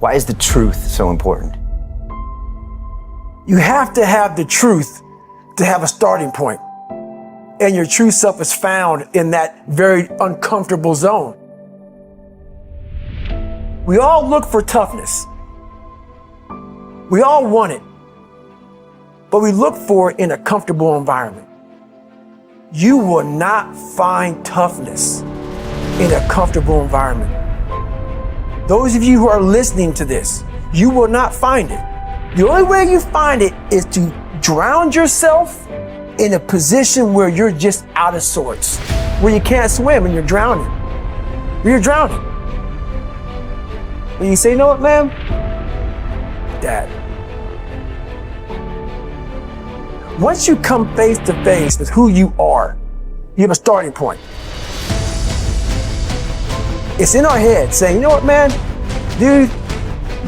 Why is the truth so important? You have to have the truth to have a starting point. And your true self is found in that very uncomfortable zone. We all look for toughness. We all want it, but we look for it in a comfortable environment. You will not find toughness in a comfortable environment. Those of you who are listening to this, you will not find it. The only way you find it is to drown yourself in a position where you're just out of sorts, where you can't swim and you're drowning. You're drowning. And you say, you know what, man? Dad. Once you come face to face with who you are, you have a starting point. It's in our head saying, you know what, man? Dude,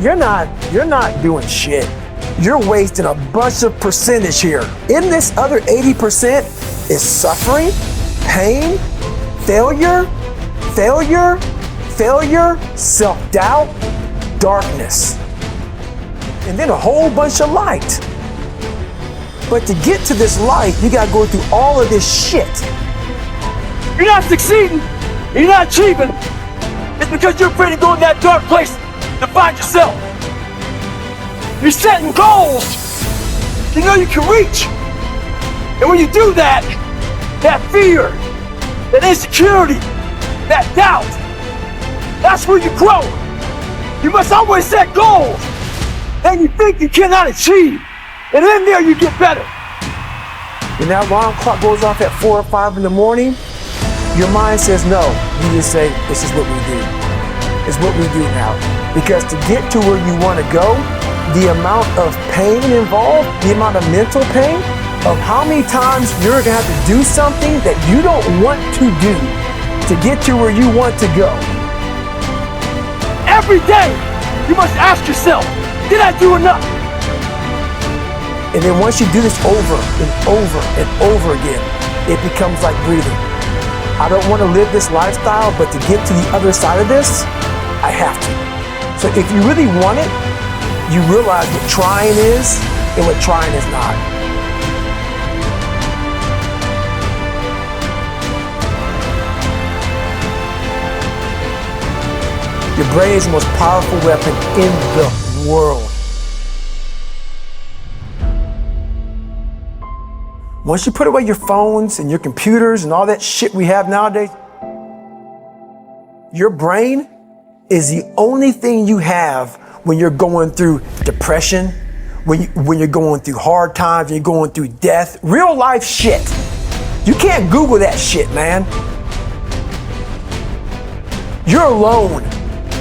you're not doing shit. You're wasting a bunch of percentage here. In this other 80% is suffering, pain, failure, self-doubt, darkness, and then a whole bunch of light. But to get to this light, you gotta go through all of this shit. You're not succeeding, you're not achieving. It's because you're afraid to go in that dark place to find yourself. You're setting goals you know you can reach. And when you do that, that fear, that insecurity, that doubt, that's where you grow. You must always set goals that you think you cannot achieve. And in there you get better. When that alarm clock goes off at 4 or 5 in the morning, your mind says no. You just say, this is what we do. It's what we do now. Because to get to where you want to go, the amount of pain involved, the amount of mental pain, of how many times you're going to have to do something that you don't want to do to get to where you want to go. Every day, you must ask yourself, did I do enough? And then once you do this over and over and over again, it becomes like breathing. I don't want to live this lifestyle, but to get to the other side of this, I have to. So if you really want it, you realize what trying is and what trying is not. Your brain is the most powerful weapon in the world. Once you put away your phones and your computers and all that shit we have nowadays, your brain is the only thing you have when you're going through depression, when you're going through hard times, when you're going through death, real life shit. You can't Google that shit, man. You're alone.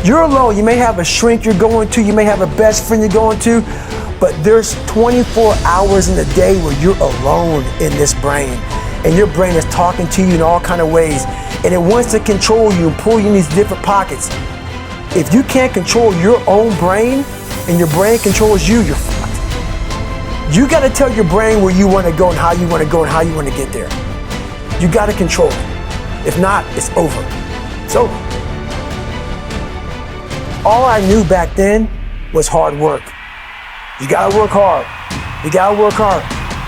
You're alone. You may have a shrink you're going to, you may have a best friend you're going to, but there's 24 hours in a day where you're alone in this brain. And your brain is talking to you in all kinds of ways. And it wants to control you and pull you in these different pockets. If you can't control your own brain and your brain controls you, you're fucked. You gotta tell your brain where you wanna go and how you wanna go and how you wanna get there. You gotta control it. If not, it's over. It's over. All I knew back then was hard work. You gotta work hard. You gotta work hard.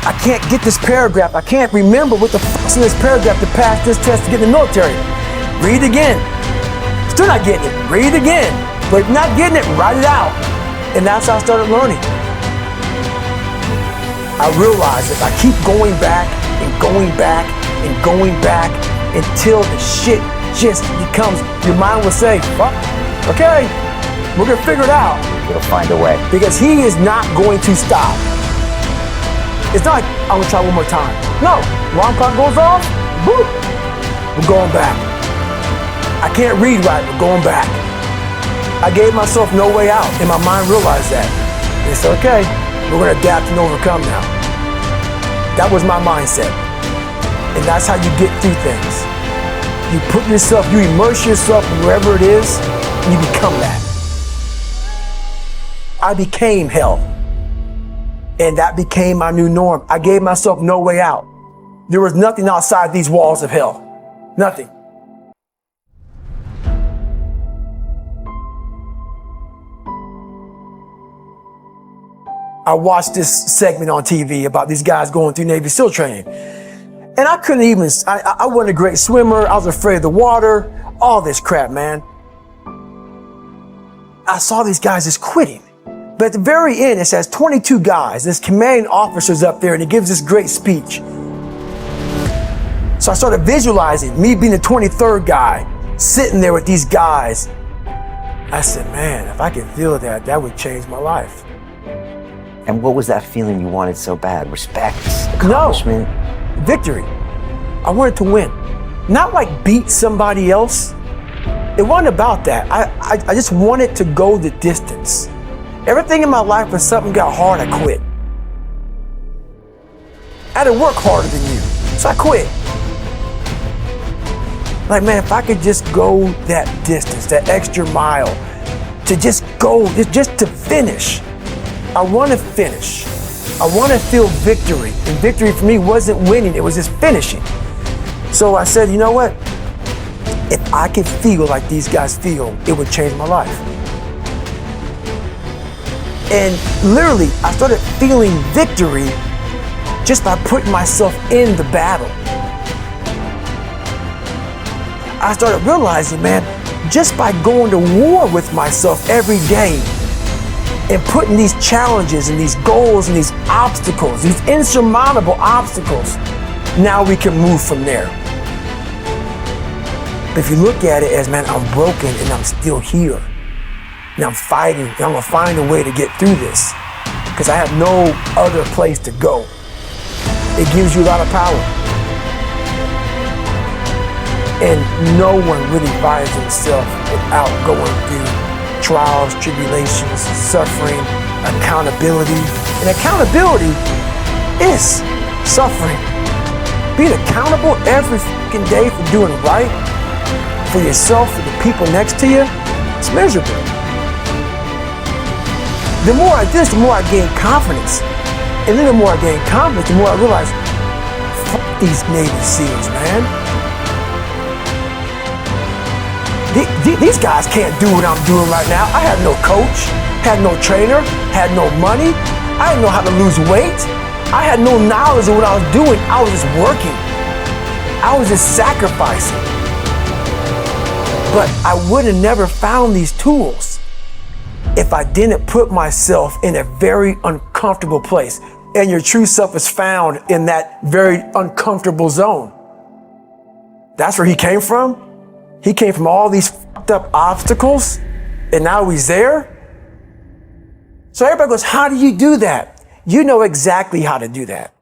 I can't get this paragraph. I can't remember what the fuck's in this paragraph to pass this test to get in the military. Read again. Still not getting it. Read again. But if you're not getting it, write it out. And that's how I started learning. I realized if I keep going back and going back and going back until the shit just becomes, your mind will say, fuck, okay, we're gonna figure it out. We'll find a way. Because he is not going to stop. It's not like, I'm gonna try one more time. No, alarm clock goes off, boop, we're going back. I can't read right, we're going back. I gave myself no way out, and my mind realized that. It's okay, we're gonna adapt and overcome now. That was my mindset. And that's how you get through things. You put yourself, you immerse yourself wherever it is, and you become that. I became hell. And that became my new norm. I gave myself no way out. There was nothing outside these walls of hell. Nothing. I watched this segment on TV about these guys going through Navy SEAL training. And I couldn't even, I wasn't a great swimmer. I was afraid of the water, all this crap, man. I saw these guys just quitting. But at the very end, it says 22 guys. This commanding officer's up there and he gives this great speech. So I started visualizing me being the 23rd guy, sitting there with these guys. I said, man, if I could feel that, that would change my life. And what was that feeling you wanted so bad? Respect, accomplishment? No, victory. I wanted to win. Not like beat somebody else. It wasn't about that. I just wanted to go the distance. Everything in my life, when something got hard, I quit. I had to work harder than you, so I quit. Like, man, if I could just go that distance, that extra mile, to just go, just to finish. I want to finish. I want to feel victory. And victory for me wasn't winning, it was just finishing. So I said, you know what? If I could feel like these guys feel, it would change my life. And literally, I started feeling victory just by putting myself in the battle. I started realizing, man, just by going to war with myself every day and putting these challenges and these goals and these obstacles, these insurmountable obstacles, now we can move from there. But if you look at it as, man, I'm broken and I'm still here. And I'm fighting and I'm gonna find a way to get through this because I have no other place to go. It gives you a lot of power. And no one really finds himself without going through trials, tribulations, suffering, accountability. And accountability is suffering. Being accountable every fucking day for doing right for yourself, for the people next to you, it's miserable. The more I do this, the more I gain confidence. And then the more I gain confidence, the more I realize, fuck these Navy SEALs, man. These guys can't do what I'm doing right now. I had no coach, had no trainer, had no money. I didn't know how to lose weight. I had no knowledge of what I was doing. I was just working. I was just sacrificing. But I would have never found these tools if I didn't put myself in a very uncomfortable place. And your true self is found in that very uncomfortable zone. That's where he came from. He came from all these fucked up obstacles, and now he's there. So everybody goes, how do you do that? You know exactly how to do that.